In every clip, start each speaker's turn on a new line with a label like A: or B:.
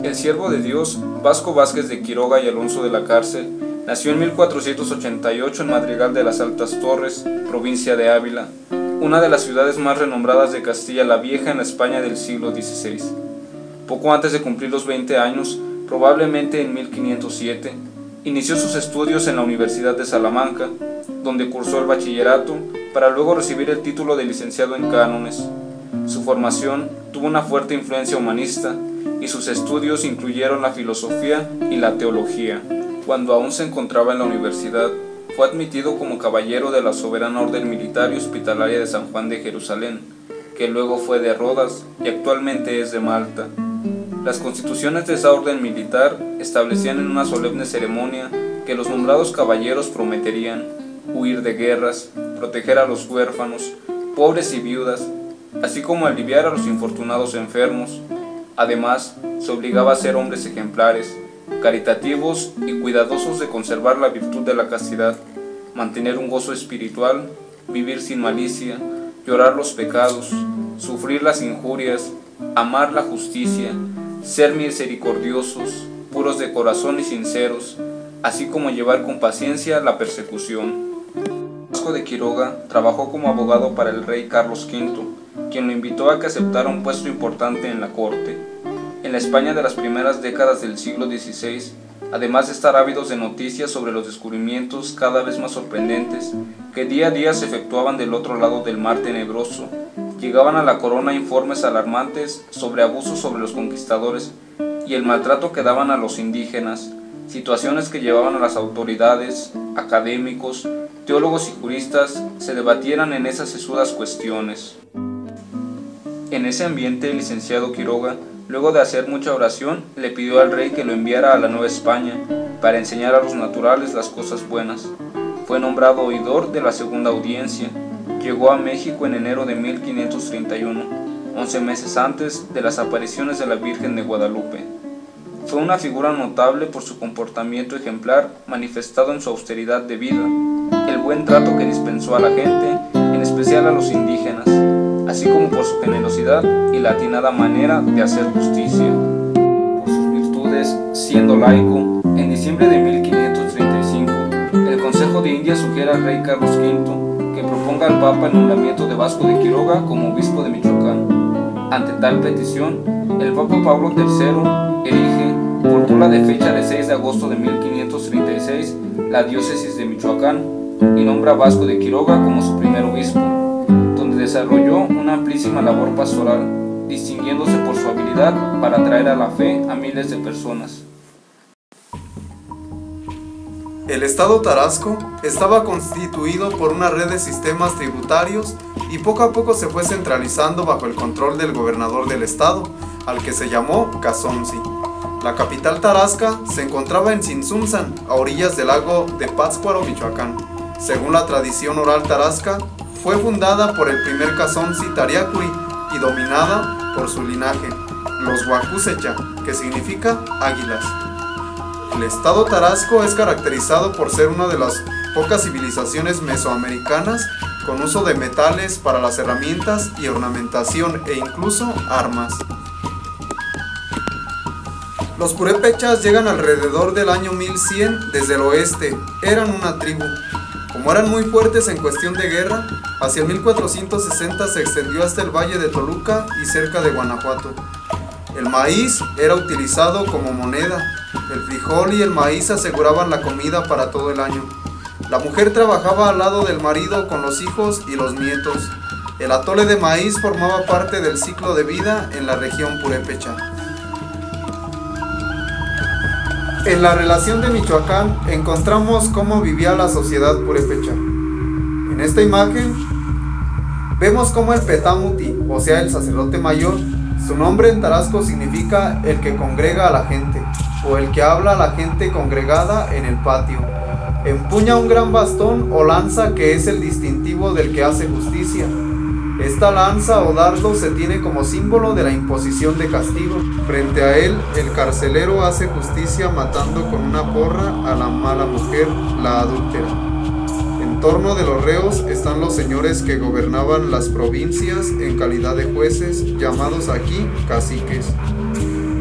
A: El siervo de Dios, Vasco Vázquez de Quiroga y Alonso de la Cárcel, nació en 1488 en Madrigal de las Altas Torres, provincia de Ávila, una de las ciudades más renombradas de Castilla la Vieja en la España del siglo XVI. Poco antes de cumplir los 20 años, probablemente en 1507, inició sus estudios en la Universidad de Salamanca, donde cursó el bachillerato para luego recibir el título de licenciado en cánones. Su formación tuvo una fuerte influencia humanista y sus estudios incluyeron la filosofía y la teología. Cuando aún se encontraba en la universidad, fue admitido como caballero de la Soberana Orden Militar y Hospitalaria de San Juan de Jerusalén, que luego fue de Rodas y actualmente es de Malta. Las constituciones de esa orden militar establecían en una solemne ceremonia que los nombrados caballeros prometerían huir de guerras, proteger a los huérfanos, pobres y viudas, así como aliviar a los infortunados enfermos. Además, se obligaba a ser hombres ejemplares, caritativos y cuidadosos de conservar la virtud de la castidad, mantener un gozo espiritual, vivir sin malicia, llorar los pecados, sufrir las injurias, amar la justicia, ser misericordiosos, puros de corazón y sinceros, así como llevar con paciencia la persecución. Vasco de Quiroga trabajó como abogado para el rey Carlos V, quien lo invitó a que aceptara un puesto importante en la corte. En la España de las primeras décadas del siglo XVI, además de estar ávidos de noticias sobre los descubrimientos cada vez más sorprendentes que día a día se efectuaban del otro lado del mar tenebroso, llegaban a la corona informes alarmantes sobre abusos sobre los conquistadores y el maltrato que daban a los indígenas, situaciones que llevaban a las autoridades, académicos, teólogos y juristas se debatieran en esas sesudas cuestiones. En ese ambiente, el licenciado Quiroga, luego de hacer mucha oración, le pidió al rey que lo enviara a la Nueva España para enseñar a los naturales las cosas buenas. Fue nombrado oidor de la segunda audiencia. Llegó a México en enero de 1531, 11 meses antes de las apariciones de la Virgen de Guadalupe. Fue una figura notable por su comportamiento ejemplar manifestado en su austeridad de vida, el buen trato que dispensó a la gente, en especial a los indígenas, así como por su generosidad y la atinada manera de hacer justicia. Por sus virtudes, siendo laico, en diciembre de 1535, el Consejo de Indias sugiere al rey Carlos V que proponga al Papa el nombramiento de Vasco de Quiroga como obispo de Michoacán. Ante tal petición, el Papa Pablo III erige, por bula de fecha de 6 de agosto de 1536, la diócesis de Michoacán y nombra a Vasco de Quiroga como su primer obispo, donde desarrolló una amplísima labor pastoral, distinguiéndose por su habilidad para atraer a la fe a miles de personas.
B: El estado Tarasco estaba constituido por una red de sistemas tributarios y poco a poco se fue centralizando bajo el control del gobernador del estado, al que se llamó Cazonzi. La capital tarasca se encontraba en Tzintzuntzan, a orillas del lago de Pátzcuaro, Michoacán. Según la tradición oral tarasca, fue fundada por el primer Cazonzi Tariacuri y dominada por su linaje, los Huacusecha, que significa águilas. El estado Tarasco es caracterizado por ser una de las pocas civilizaciones mesoamericanas con uso de metales para las herramientas y ornamentación e incluso armas. Los purépechas llegan alrededor del año 1100 desde el oeste. Eran una tribu. Como eran muy fuertes en cuestión de guerra, hacia 1460 se extendió hasta el valle de Toluca y cerca de Guanajuato. El maíz era utilizado como moneda. El frijol y el maíz aseguraban la comida para todo el año. La mujer trabajaba al lado del marido con los hijos y los nietos. El atole de maíz formaba parte del ciclo de vida en la región purépecha. En la relación de Michoacán encontramos cómo vivía la sociedad purépecha. En esta imagen vemos cómo el Petamuti, o sea el sacerdote mayor, su nombre en tarasco significa el que congrega a la gente, o el que habla a la gente congregada en el patio. Empuña un gran bastón o lanza que es el distintivo del que hace justicia. Esta lanza o dardo se tiene como símbolo de la imposición de castigo. Frente a él, el carcelero hace justicia matando con una porra a la mala mujer, la adúltera. En torno de los reos están los señores que gobernaban las provincias en calidad de jueces, llamados aquí caciques.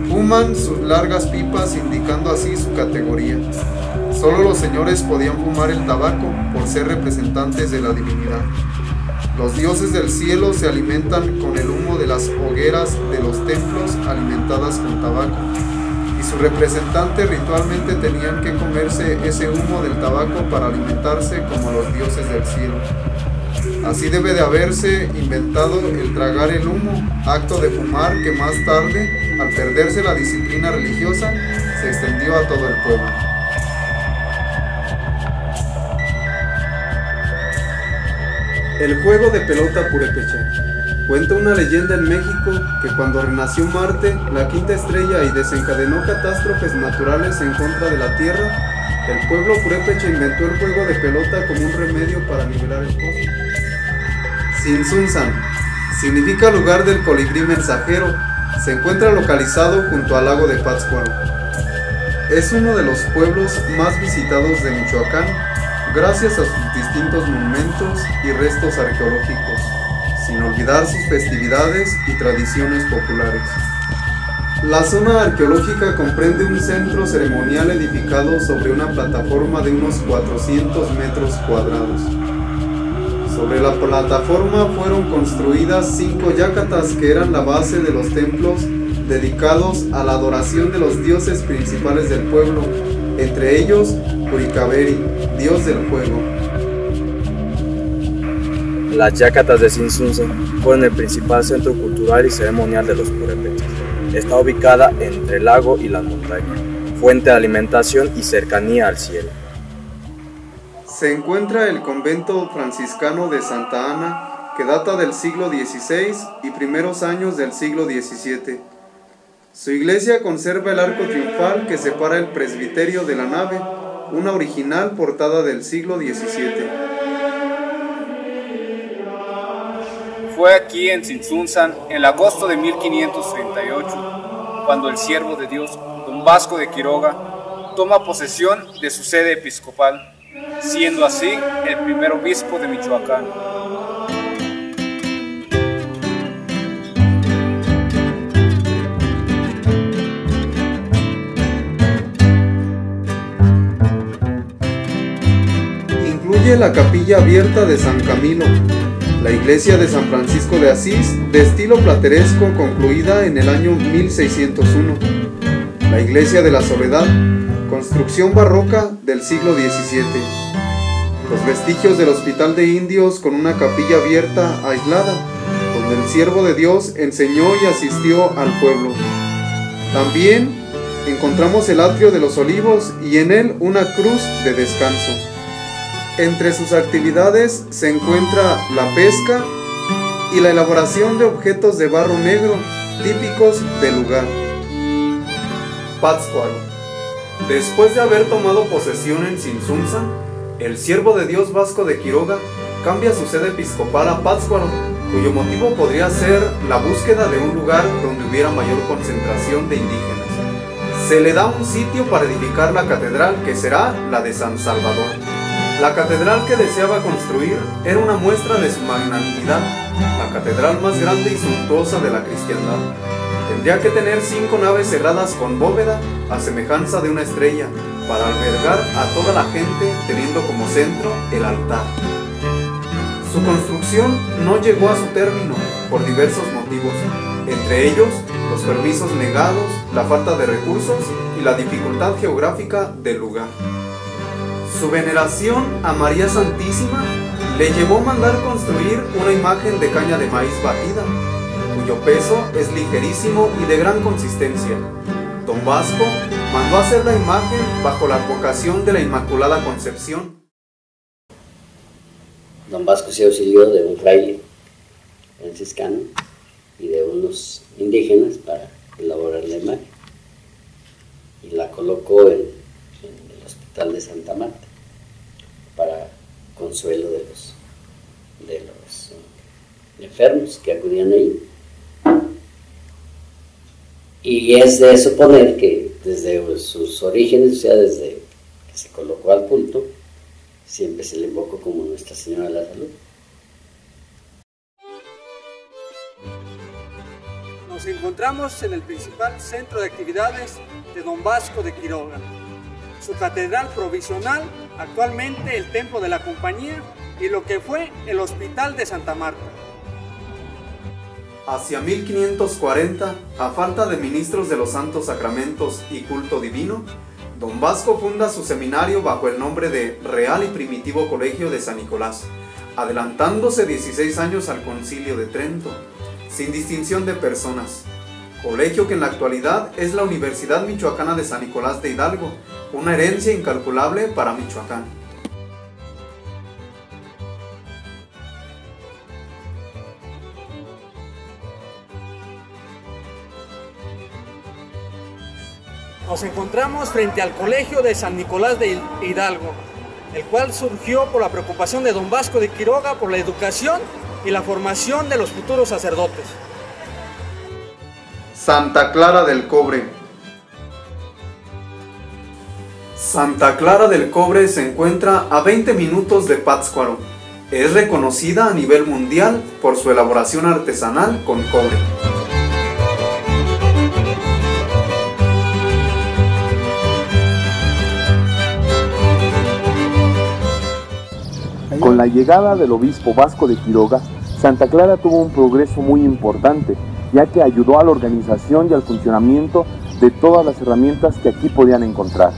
B: Fuman sus largas pipas, indicando así su categoría. Solo los señores podían fumar el tabaco por ser representantes de la divinidad. Los dioses del cielo se alimentan con el humo de las hogueras de los templos alimentadas con tabaco, y sus representantes ritualmente tenían que comerse ese humo del tabaco para alimentarse como los dioses del cielo. Así debe de haberse inventado el tragar el humo, acto de fumar que más tarde, al perderse la disciplina religiosa, se extendió a todo el pueblo. El juego de pelota purépecha. Cuenta una leyenda en México que cuando renació Marte, la quinta estrella, y desencadenó catástrofes naturales en contra de la Tierra, el pueblo purépecha inventó el juego de pelota como un remedio para nivelar el cosmos. Tzintzuntzan significa lugar del colibrí mensajero. Se encuentra localizado junto al lago de Pátzcuaro. Es uno de los pueblos más visitados de Michoacán, gracias a sus distintos monumentos y restos arqueológicos, sin olvidar sus festividades y tradiciones populares. La zona arqueológica comprende un centro ceremonial edificado sobre una plataforma de unos 400 metros cuadrados. Sobre la plataforma fueron construidas 5 yácatas que eran la base de los templos dedicados a la adoración de los dioses principales del pueblo, entre ellos Curicaveri, dios del fuego.
C: Las yácatas de Tzintzuntzan fueron el principal centro cultural y ceremonial de los purépechas. Está ubicada entre el lago y las montañas, fuente de alimentación y cercanía al cielo.
B: Se encuentra el convento franciscano de Santa Ana, que data del siglo XVI y primeros años del siglo XVII. Su iglesia conserva el arco triunfal que separa el presbiterio de la nave, una original portada del siglo XVII.
A: Fue aquí en Tzintzuntzan, en el agosto de 1538, cuando el siervo de Dios, don Vasco de Quiroga, toma posesión de su sede episcopal, siendo así el primer obispo de Michoacán.
B: Incluye la capilla abierta de San Camilo, la iglesia de San Francisco de Asís, de estilo plateresco, concluida en el año 1601, la iglesia de la Soledad, construcción barroca del siglo XVII, los vestigios del hospital de indios con una capilla abierta aislada, donde el siervo de Dios enseñó y asistió al pueblo. También encontramos el atrio de los Olivos y en él una cruz de descanso. Entre sus actividades se encuentra la pesca y la elaboración de objetos de barro negro típicos del lugar. Pátzcuaro. Después de haber tomado posesión en Tzintzuntzan, el siervo de Dios Vasco de Quiroga cambia su sede episcopal a Pátzcuaro, cuyo motivo podría ser la búsqueda de un lugar donde hubiera mayor concentración de indígenas. Se le da un sitio para edificar la catedral, que será la de San Salvador. La catedral que deseaba construir era una muestra de su magnanimidad, la catedral más grande y suntuosa de la cristiandad. Tendría que tener 5 naves cerradas con bóveda, a semejanza de una estrella, para albergar a toda la gente, teniendo como centro el altar. Su construcción no llegó a su término por diversos motivos, entre ellos los permisos negados, la falta de recursos y la dificultad geográfica del lugar. Su veneración a María Santísima le llevó a mandar construir una imagen de caña de maíz batida, cuyo peso es ligerísimo y de gran consistencia. Don Vasco mandó hacer la imagen bajo la advocación de la Inmaculada Concepción.
D: Don Vasco se auxilió de un fraile franciscano y de unos indígenas para elaborar la imagen y la colocó en el hospital de Santa Marta para consuelo de los enfermos que acudían ahí. Y es de suponer que desde sus orígenes, o sea, desde que se colocó al culto, siempre se le invocó como Nuestra Señora de la Salud.
E: Nos encontramos en el principal centro de actividades de Don Vasco de Quiroga, su catedral provisional, actualmente el templo de la compañía y lo que fue el Hospital de Santa Marta.
B: Hacia 1540, a falta de ministros de los santos sacramentos y culto divino, Don Vasco funda su seminario bajo el nombre de Real y Primitivo Colegio de San Nicolás, adelantándose 16 años al Concilio de Trento, sin distinción de personas. Colegio que en la actualidad es la Universidad Michoacana de San Nicolás de Hidalgo, una herencia incalculable para Michoacán.
E: Nos encontramos frente al Colegio de San Nicolás de Hidalgo, el cual surgió por la preocupación de Don Vasco de Quiroga por la educación y la formación de los futuros sacerdotes.
B: Santa Clara del Cobre. Santa Clara del Cobre se encuentra a 20 minutos de Pátzcuaro. Es reconocida a nivel mundial por su elaboración artesanal con cobre.
F: Con la llegada del obispo Vasco de Quiroga, Santa Clara tuvo un progreso muy importante, ya que ayudó a la organización y al funcionamiento de todas las herramientas que aquí podían encontrar.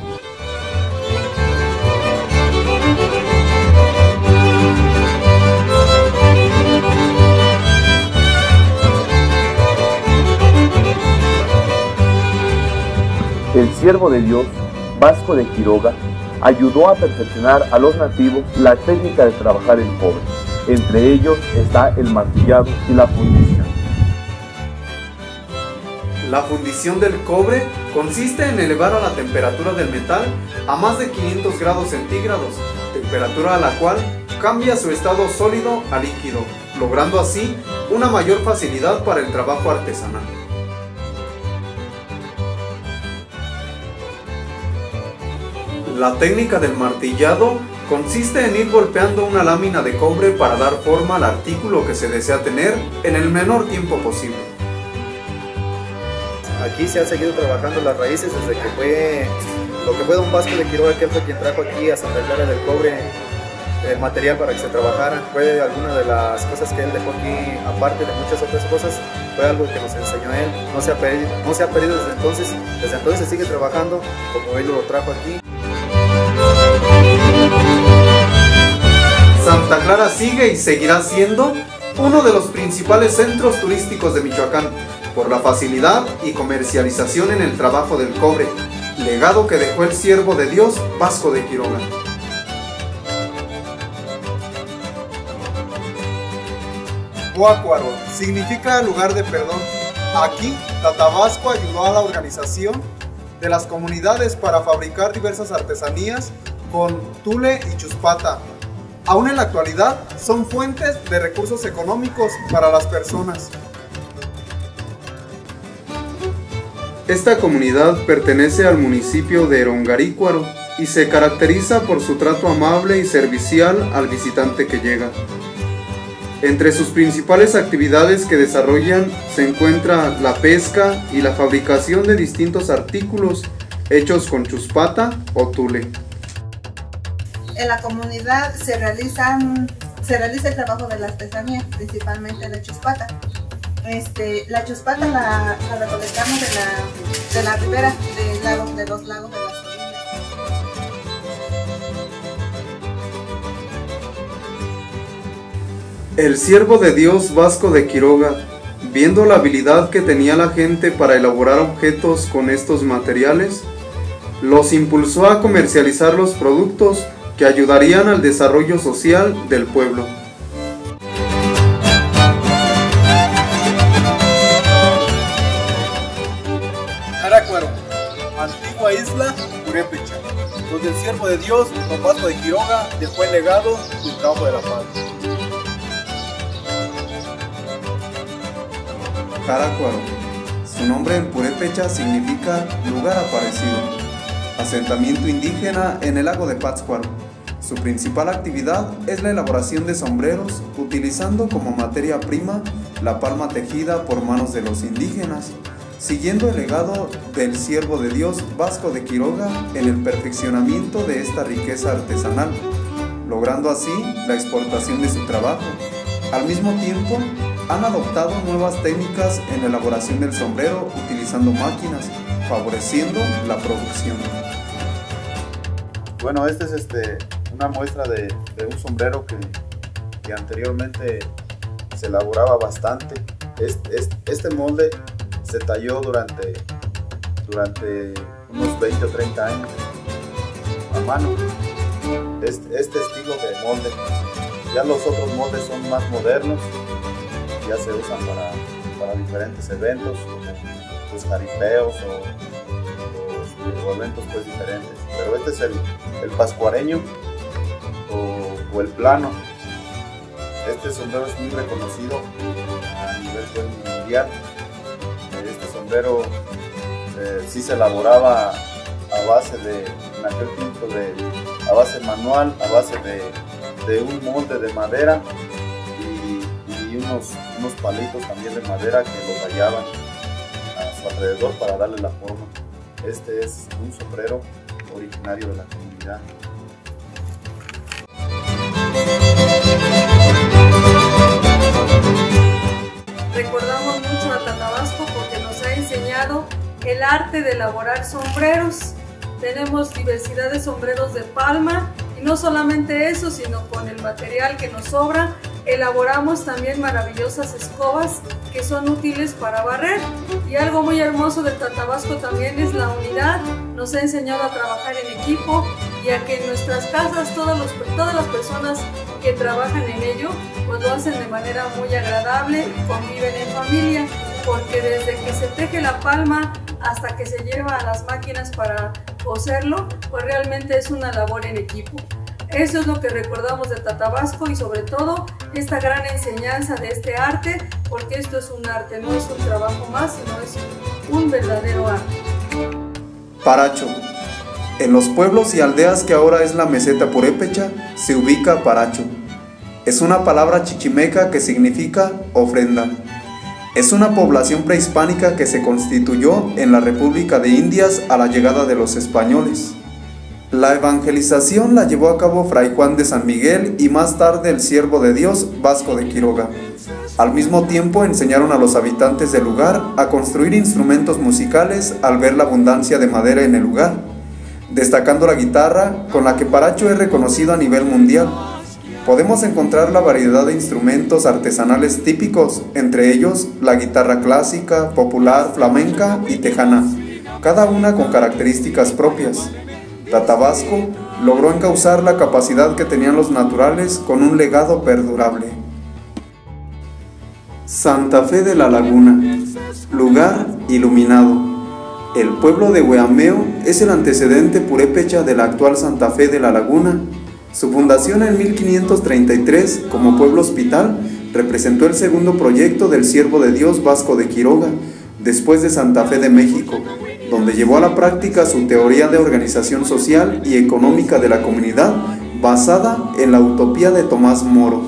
F: El siervo de Dios, Vasco de Quiroga, ayudó a perfeccionar a los nativos la técnica de trabajar el cobre. Entre ellos está el martillado y la fundición.
B: La fundición del cobre consiste en elevar a la temperatura del metal a más de 500 grados centígrados, temperatura a la cual cambia su estado sólido a líquido, logrando así una mayor facilidad para el trabajo artesanal. La técnica del martillado consiste en ir golpeando una lámina de cobre para dar forma al artículo que se desea tener en el menor tiempo posible.
G: Aquí se ha seguido trabajando las raíces desde que fue lo que fue Don Vasco de Quiroga, que él fue quien trajo aquí a Santa Clara del Cobre el material para que se trabajara. Fue alguna de las cosas que él dejó aquí, aparte de muchas otras cosas, fue algo que nos enseñó él. No se ha perdido desde entonces se sigue trabajando como él lo trajo aquí.
B: Santa Clara sigue y seguirá siendo uno de los principales centros turísticos de Michoacán, por la facilidad y comercialización en el trabajo del cobre, legado que dejó el siervo de Dios Vasco de Quiroga. Pátzcuaro significa lugar de perdón. Aquí, Tatabasco ayudó a la organización de las comunidades para fabricar diversas artesanías con tule y chuspata. Aún en la actualidad son fuentes de recursos económicos para las personas. Esta comunidad pertenece al municipio de Erongarícuaro y se caracteriza por su trato amable y servicial al visitante que llega. Entre sus principales actividades que desarrollan se encuentra la pesca y la fabricación de distintos artículos hechos con chuspata o tule.
H: En la comunidad se realiza el trabajo de la artesanía, principalmente la chuspata. La chuspata la recolectamos de la ribera de los lagos de las orillas.
B: El siervo de Dios Vasco de Quiroga, viendo la habilidad que tenía la gente para elaborar objetos con estos materiales, los impulsó a comercializar los productos que ayudarían al desarrollo social del pueblo.
I: Arácuaro, antigua isla Purépecha, donde el siervo de Dios, Don Vasco de Quiroga, dejó el legado y el trabajo de la paz.
B: Arácuaro, su nombre en purépecha significa lugar aparecido, asentamiento indígena en el lago de Pátzcuaro. Su principal actividad es la elaboración de sombreros, utilizando como materia prima la palma tejida por manos de los indígenas, siguiendo el legado del siervo de Dios Vasco de Quiroga en el perfeccionamiento de esta riqueza artesanal, logrando así la exportación de su trabajo. Al mismo tiempo, han adoptado nuevas técnicas en la elaboración del sombrero utilizando máquinas, favoreciendo la producción.
G: Bueno, esta es una muestra de un sombrero que anteriormente se elaboraba bastante. Este molde se talló durante unos 20 o 30 años a mano. Este estilo de molde. Ya los otros moldes son más modernos, ya se usan para diferentes eventos, pues jaripeos o eventos pues diferentes. Pero este es el pascuareño o el plano. Este sombrero es muy reconocido a nivel mundial. Este sombrero sí se elaboraba a base en aquel tiempo a base manual, a base de un molde de madera y unos palitos también de madera que lo tallaban a su alrededor para darle la forma. Este es un sombrero originario de la comunidad.
J: Recordamos mucho a Tatabasco porque nos ha enseñado el arte de elaborar sombreros. Tenemos diversidad de sombreros de palma y no solamente eso, sino con el material que nos sobra, elaboramos también maravillosas escobas que son útiles para barrer. Y algo muy hermoso de Tatabasco también es la unidad. Nos ha enseñado a trabajar en equipo y a que en nuestras casas todas las personas que trabajan en ello pues lo hacen de manera muy agradable y conviven en familia, porque desde que se teje la palma hasta que se lleva a las máquinas para coserlo, pues realmente es una labor en equipo. Eso es lo que recordamos de Tatabasco y sobre todo esta gran enseñanza de este arte, porque esto es un arte, no es un trabajo más, sino es un verdadero arte.
B: Paracho. En los pueblos y aldeas que ahora es la meseta purépecha, se ubica Paracho. Es una palabra chichimeca que significa ofrenda. Es una población prehispánica que se constituyó en la República de Indias a la llegada de los españoles. La evangelización la llevó a cabo Fray Juan de San Miguel y más tarde el siervo de Dios Vasco de Quiroga. Al mismo tiempo enseñaron a los habitantes del lugar a construir instrumentos musicales al ver la abundancia de madera en el lugar, destacando la guitarra con la que Paracho es reconocido a nivel mundial. Podemos encontrar la variedad de instrumentos artesanales típicos, entre ellos la guitarra clásica, popular, flamenca y tejana, cada una con características propias. Tatabasco logró encauzar la capacidad que tenían los naturales con un legado perdurable. Santa Fe de la Laguna, lugar iluminado. El pueblo de Hueameo es el antecedente purépecha de la actual Santa Fe de la Laguna. Su fundación en 1533 como pueblo hospital representó el segundo proyecto del siervo de Dios Vasco de Quiroga, después de Santa Fe de México, donde llevó a la práctica su teoría de organización social y económica de la comunidad basada en la utopía de Tomás Moro.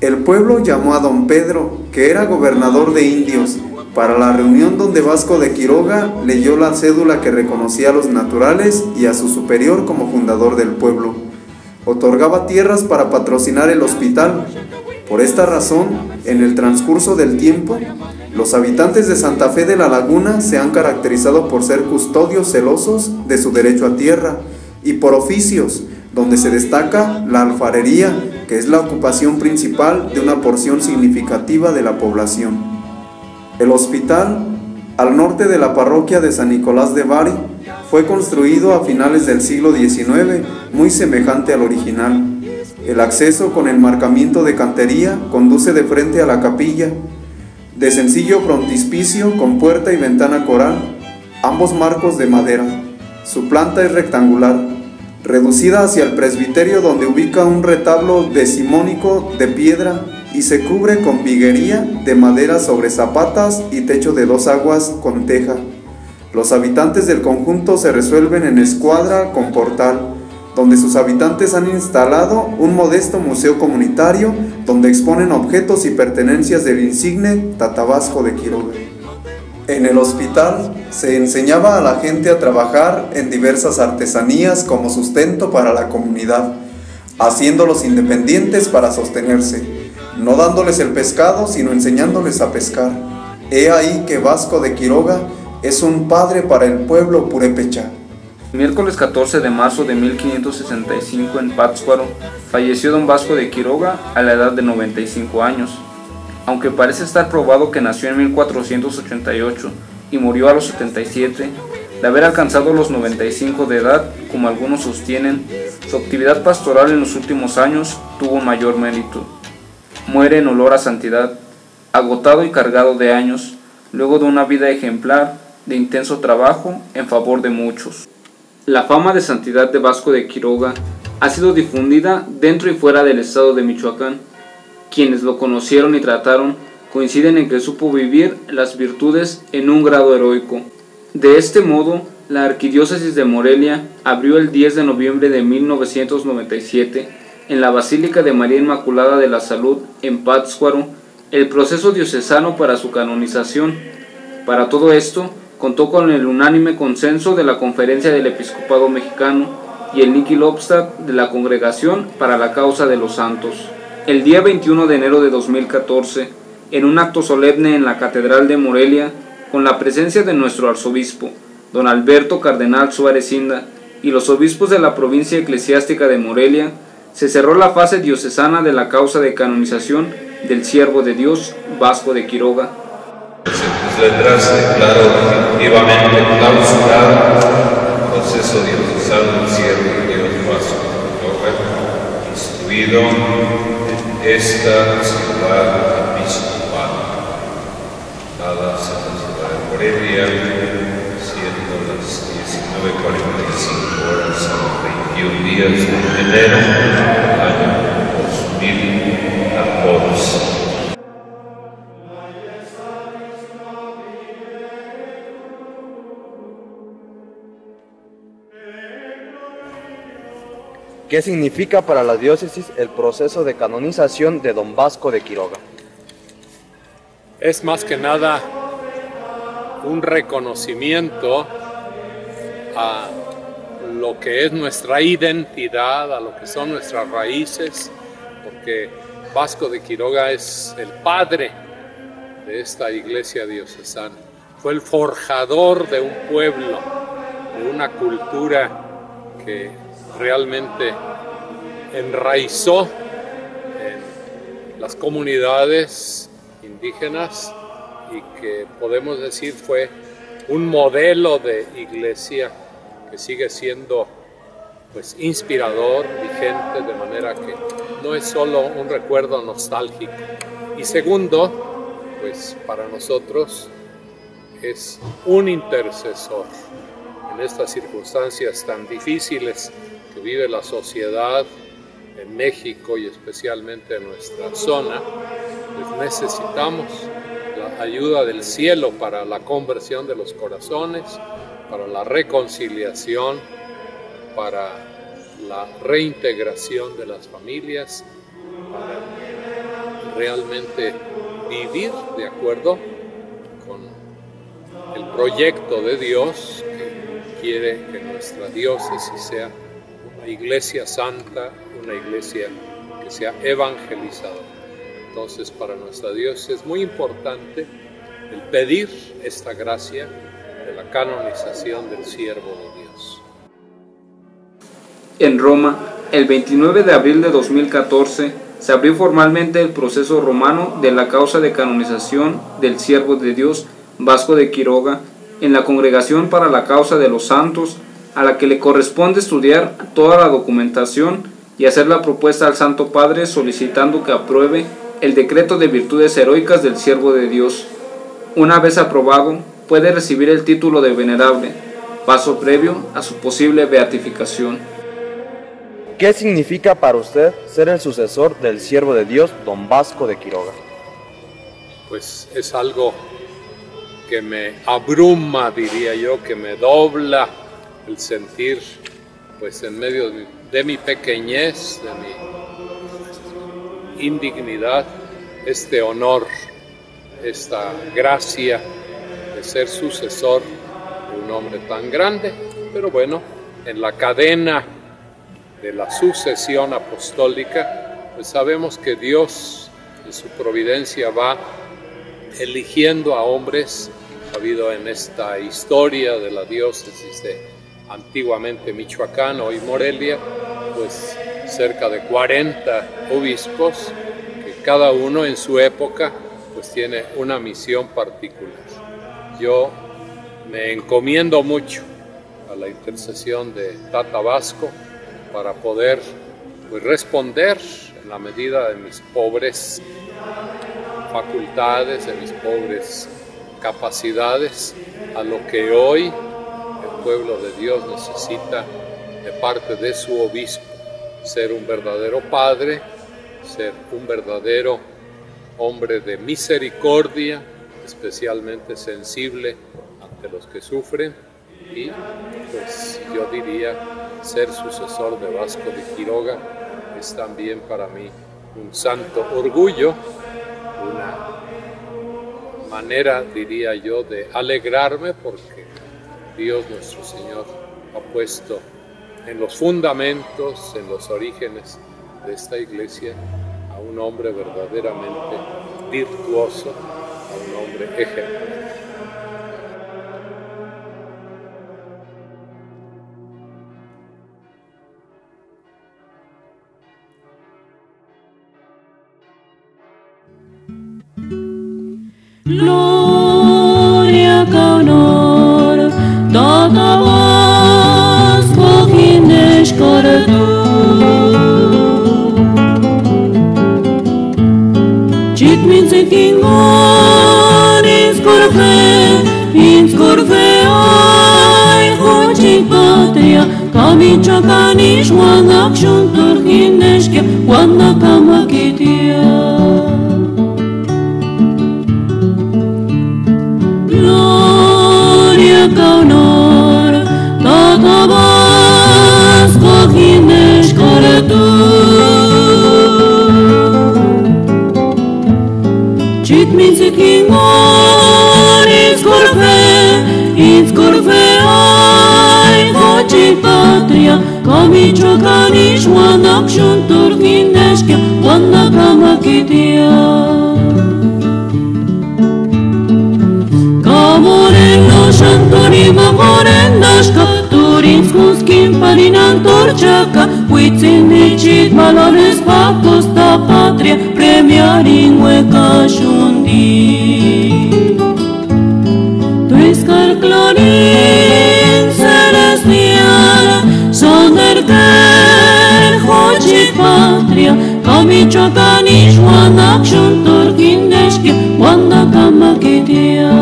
B: El pueblo llamó a don Pedro, que era gobernador de indios, para la reunión donde Vasco de Quiroga leyó la cédula que reconocía a los naturales y a su superior como fundador del pueblo. Otorgaba tierras para patrocinar el hospital. Por esta razón, en el transcurso del tiempo, los habitantes de Santa Fe de la Laguna se han caracterizado por ser custodios celosos de su derecho a tierra y por oficios, donde se destaca la alfarería, que es la ocupación principal de una porción significativa de la población. El hospital, al norte de la parroquia de San Nicolás de Bari, fue construido a finales del siglo XIX, muy semejante al original. El acceso con enmarcamiento de cantería conduce de frente a la capilla, de sencillo frontispicio con puerta y ventana coral, ambos marcos de madera. Su planta es rectangular, reducida hacia el presbiterio donde ubica un retablo decimónico de piedra y se cubre con viguería de madera sobre zapatas y techo de 2 aguas con teja. Los habitantes del conjunto se resuelven en escuadra con portal, donde sus habitantes han instalado un modesto museo comunitario donde exponen objetos y pertenencias del insigne Tatabasco de Quiroga. En el hospital se enseñaba a la gente a trabajar en diversas artesanías como sustento para la comunidad, haciéndolos independientes para sostenerse, no dándoles el pescado, sino enseñándoles a pescar. He ahí que Vasco de Quiroga es un padre para el pueblo purépecha.
A: Miércoles 14 de marzo de 1565 en Pátzcuaro falleció don Vasco de Quiroga a la edad de 95 años. Aunque parece estar probado que nació en 1488 y murió a los 77, de haber alcanzado los 95 de edad, como algunos sostienen, su actividad pastoral en los últimos años tuvo un mayor mérito. Muere en olor a santidad, agotado y cargado de años, luego de una vida ejemplar de intenso trabajo en favor de muchos. La fama de santidad de Vasco de Quiroga ha sido difundida dentro y fuera del estado de Michoacán. Quienes lo conocieron y trataron coinciden en que supo vivir las virtudes en un grado heroico. De este modo, la Arquidiócesis de Morelia abrió el 10 de noviembre de 1997 en la Basílica de María Inmaculada de la Salud en Pátzcuaro el proceso diocesano para su canonización. Para todo esto, contó con el unánime consenso de la Conferencia del Episcopado Mexicano y el Nihil Obstat de la Congregación para la Causa de los Santos. El día 21 de enero de 2014, en un acto solemne en la Catedral de Morelia, con la presencia de nuestro arzobispo, don Alberto Cardenal Suárez Inda, y los obispos de la provincia eclesiástica de Morelia, se cerró la fase diocesana de la causa de canonización del siervo de Dios, Vasco de Quiroga.
K: Letras declaró definitivamente clausurado el proceso diocesano del siervo de Dios Vasco de Quiroga, instituido en esta ciudad episcopal, dada a la ciudad de Morelia, siendo las 19:45 horas a 21 días de enero del año 2014.
C: ¿Qué significa para la diócesis el proceso de canonización de don Vasco de Quiroga?
L: Es más que nada un reconocimiento a lo que es nuestra identidad, a lo que son nuestras raíces, porque Vasco de Quiroga es el padre de esta iglesia diocesana. Fue el forjador de un pueblo, de una cultura que realmente enraizó en las comunidades indígenas y que podemos decir fue un modelo de iglesia que sigue siendo pues inspirador, vigente, de manera que no es solo un recuerdo nostálgico. Y segundo, pues para nosotros es un intercesor en estas circunstancias tan difíciles que vive la sociedad en México y especialmente en nuestra zona. Pues necesitamos la ayuda del cielo para la conversión de los corazones, para la reconciliación, para la reintegración de las familias, para realmente vivir de acuerdo con el proyecto de Dios que quiere que nuestra diócesis sea una iglesia santa, una iglesia que sea evangelizadora. Entonces, para nuestra diócesis es muy importante el pedir esta gracia de la canonización del siervo de Dios.
A: En Roma, el 29 de abril de 2014, se abrió formalmente el proceso romano de la causa de canonización del siervo de Dios, Vasco de Quiroga, en la Congregación para la Causa de los Santos, a la que le corresponde estudiar toda la documentación y hacer la propuesta al Santo Padre solicitando que apruebe el decreto de virtudes heroicas del siervo de Dios. Una vez aprobado, puede recibir el título de venerable, paso previo a su posible beatificación.
C: ¿Qué significa para usted ser el sucesor del siervo de Dios, don Vasco de Quiroga?
L: Pues es algo que me abruma, diría yo, que me dobla el sentir, pues en medio de mi pequeñez, de mi indignidad, este honor, esta gracia de ser sucesor de un hombre tan grande. Pero bueno, en la cadena de la sucesión apostólica, pues sabemos que Dios en su providencia va eligiendo a hombres. Ha habido en esta historia de la diócesis de antiguamente Michoacán, hoy Morelia, pues cerca de 40 obispos, que cada uno en su época pues tiene una misión particular. Yo me encomiendo mucho a la intercesión de Tata Vasco para poder pues responder en la medida de mis pobres facultades, de mis pobres capacidades, a lo que hoy el pueblo de Dios necesita de parte de su obispo: ser un verdadero padre, ser un verdadero hombre de misericordia, especialmente sensible ante los que sufren, y pues yo diría, ser sucesor de Vasco de Quiroga es también para mí un santo orgullo, una manera, diría yo, de alegrarme, porque Dios nuestro Señor ha puesto en los fundamentos, en los orígenes de esta iglesia, a un hombre verdaderamente virtuoso, a un hombre ejemplar.
M: Gloria Kaunor, Tata Vasco Hinesh Karatu, Chitmin Sekingon Inskorfe Ay Hochi Patria, Kamichakanish Wanak Shuntur Hineshke, Wanakamakitia. Kaunor, Tata Vasco Hinesh Karatu, Chitmin Sekingon Inskorfe Ay Hochi Patria, Kamichakanish Wanak Shuntur Hineshke, Wanakamakitia. Shantorima Morendashka, Turinskuskin Parinan Torchaka, Huitzinichit Valores Pactos da Patria, Premiarin Huecashundi. Tuiscar Clarín Celestial, Sonderker Hochi Patria, Kamichakanish Wanak Shuntur Kineshki, Wanakamakitia.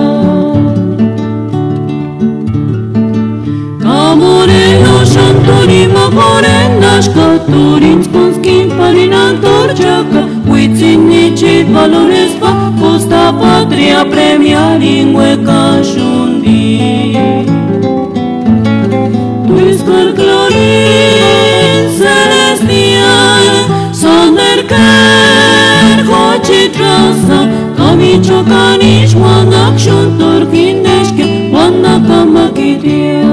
M: Moreno Shantorima Morendashka, Turinskuskin Parinan Torchaka, Huitzinichit Valores Pactos da Patria, Premiarin Huecashundi. Tuiscar Clarín Celestial, Sonderker Hochi Traza, Kamichakanish Wanak Shuntur Kineshke, Wanakamakitia.